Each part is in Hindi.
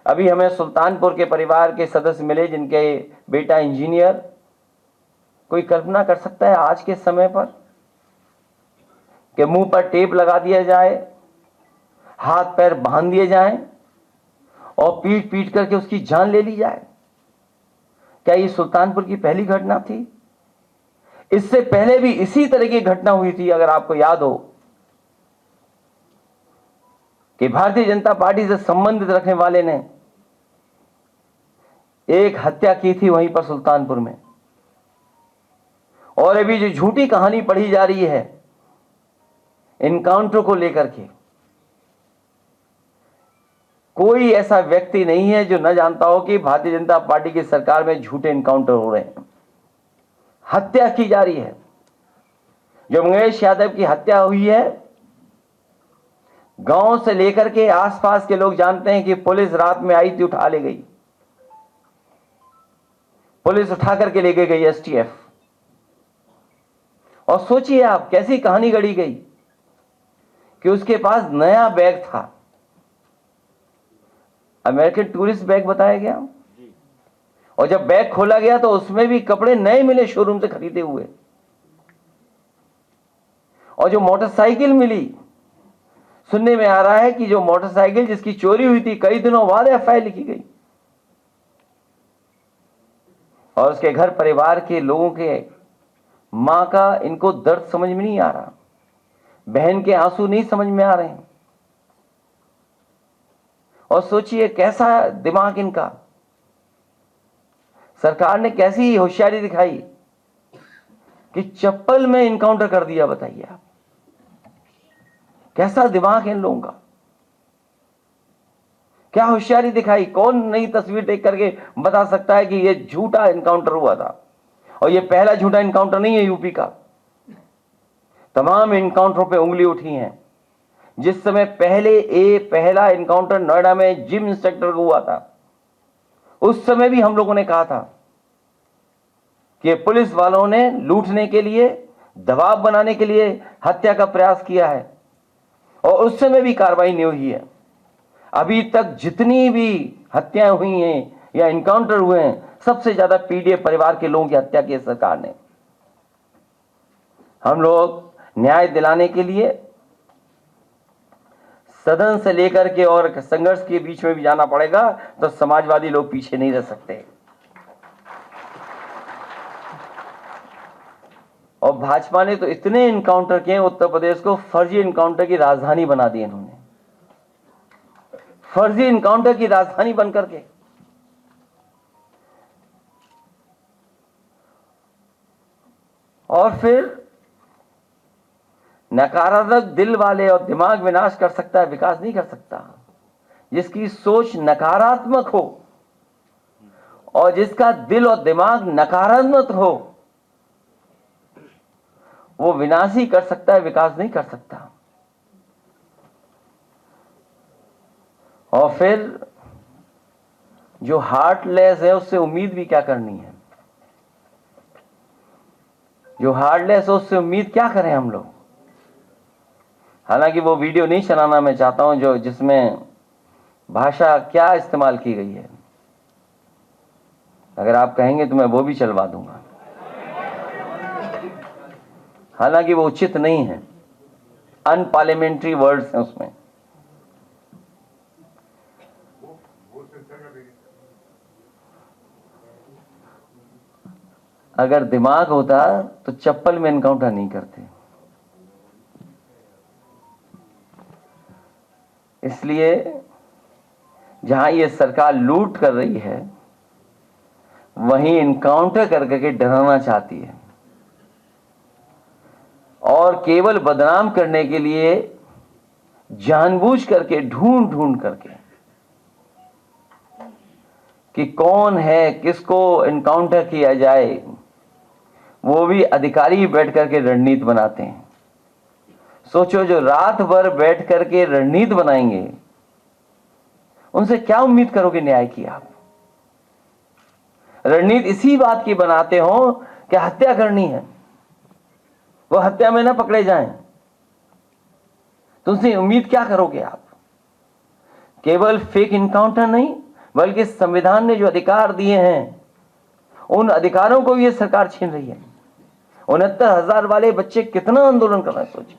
अभी हमें सुल्तानपुर के परिवार के सदस्य मिले जिनके बेटा इंजीनियर। कोई कल्पना कर सकता है आज के समय पर कि मुंह पर टेप लगा दिया जाए, हाथ पैर बांध दिए जाएं और पीट पीट करके उसकी जान ले ली जाए? क्या ये सुल्तानपुर की पहली घटना थी? इससे पहले भी इसी तरह की घटना हुई थी। अगर आपको याद हो कि भारतीय जनता पार्टी से संबंधित रखने वाले ने एक हत्या की थी वहीं पर सुल्तानपुर में। और अभी जो झूठी कहानी पढ़ी जा रही है इनकाउंटर को लेकर के, कोई ऐसा व्यक्ति नहीं है जो न जानता हो कि भारतीय जनता पार्टी की सरकार में झूठे इनकाउंटर हो रहे हैं, हत्या की जा रही है। जो मंगेश यादव की हत्या हुई है, गांव से लेकर के आसपास के लोग जानते हैं कि पुलिस रात में आई थी, उठा ले गई, पुलिस उठा करके लेके गई एसटीएफ। और सोचिए आप कैसी कहानी गढ़ी गई कि उसके पास नया बैग था, अमेरिकन टूरिस्ट बैग बताया गया, और जब बैग खोला गया तो उसमें भी कपड़े नए मिले, शोरूम से खरीदे हुए। और जो मोटरसाइकिल मिली, सुनने में आ रहा है कि जो मोटरसाइकिल जिसकी चोरी हुई थी, कई दिनों बाद एफआईआर लिखी गई और उसके घर परिवार के लोगों के, मां का इनको दर्द समझ में नहीं आ रहा, बहन के आंसू नहीं समझ में आ रहे हैं। और सोचिए कैसा दिमाग इनका, सरकार ने कैसी होशियारी दिखाई कि चप्पल में इनकाउंटर कर दिया। बताइए आप, कैसा दिमाग है इन लोगों का, क्या होशियारी दिखाई। कौन नई तस्वीर देख करके बता सकता है कि यह झूठा इनकाउंटर हुआ था? और यह पहला झूठा इनकाउंटर नहीं है यूपी का, तमाम इनकाउंटरों पे उंगली उठी है। जिस समय पहला इनकाउंटर नोएडा में जिम इंस्ट्रक्टर को हुआ था, उस समय भी हम लोगों ने कहा था कि पुलिस वालों ने लूटने के लिए, दबाव बनाने के लिए हत्या का प्रयास किया है, और उस समय भी कार्रवाई नहीं हुई है। अभी तक जितनी भी हत्याएं हुई हैं या इनकाउंटर हुए हैं, सबसे ज्यादा पीड़ित परिवार के लोगों की हत्या की सरकार ने। हम लोग न्याय दिलाने के लिए सदन से लेकर के और संघर्ष के बीच में भी जाना पड़ेगा, तो समाजवादी लोग पीछे नहीं रह सकते। और भाजपा ने तो इतने इनकाउंटर किए, उत्तर प्रदेश को फर्जी इनकाउंटर की राजधानी बना दी इन्होंने, फर्जी इनकाउंटर की राजधानी बनकर के। और फिर नकारात्मक दिल वाले, और दिमाग विनाश कर सकता है, विकास नहीं कर सकता। जिसकी सोच नकारात्मक हो और जिसका दिल और दिमाग नकारात्मक हो, वो विनाश ही कर सकता है, विकास नहीं कर सकता। और फिर जो हार्टलेस है उससे उम्मीद भी क्या करनी है? जो हार्टलेस है उससे उम्मीद क्या करें हम लोग? हालांकि वो वीडियो नहीं चलाना मैं चाहता हूं जो जिसमें भाषा क्या इस्तेमाल की गई है। अगर आप कहेंगे तो मैं वो भी चलवा दूंगा, हालांकि वो उचित नहीं है, अनपार्लियामेंट्री वर्ड्स हैं उसमें। अगर दिमाग होता तो चप्पल में एनकाउंटर नहीं करते। इसलिए जहां ये सरकार लूट कर रही है, वहीं इनकाउंटर करके डराना चाहती है, और केवल बदनाम करने के लिए जानबूझ करके, ढूंढ ढूंढ करके कि कौन है, किसको इनकाउंटर किया जाए, वो भी अधिकारी बैठ करके रणनीति बनाते हैं। सोचो, जो रात भर बैठ करके रणनीति बनाएंगे, उनसे क्या उम्मीद करोगे न्याय की आप? रणनीति इसी बात की बनाते हो कि हत्या करनी है, वो हत्या में ना पकड़े जाएं, तुमसे उम्मीद क्या करोगे आप? केवल फेक इनकाउंटर नहीं, बल्कि संविधान ने जो अधिकार दिए हैं उन अधिकारों को ये सरकार छीन रही है। 69,000 वाले बच्चे कितना आंदोलन कर रहे हैं, सोचिए,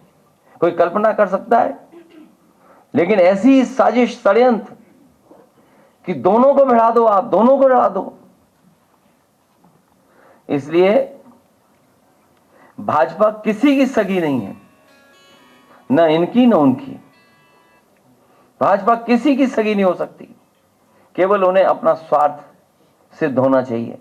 कोई कल्पना कर सकता है? लेकिन ऐसी साजिश, षड्यंत्र कि दोनों को भिड़ा दो, आप दोनों को लड़ा दो। इसलिए भाजपा किसी की सगी नहीं है, न इनकी न उनकी। भाजपा किसी की सगी नहीं हो सकती, केवल उन्हें अपना स्वार्थ सिद्ध होना चाहिए।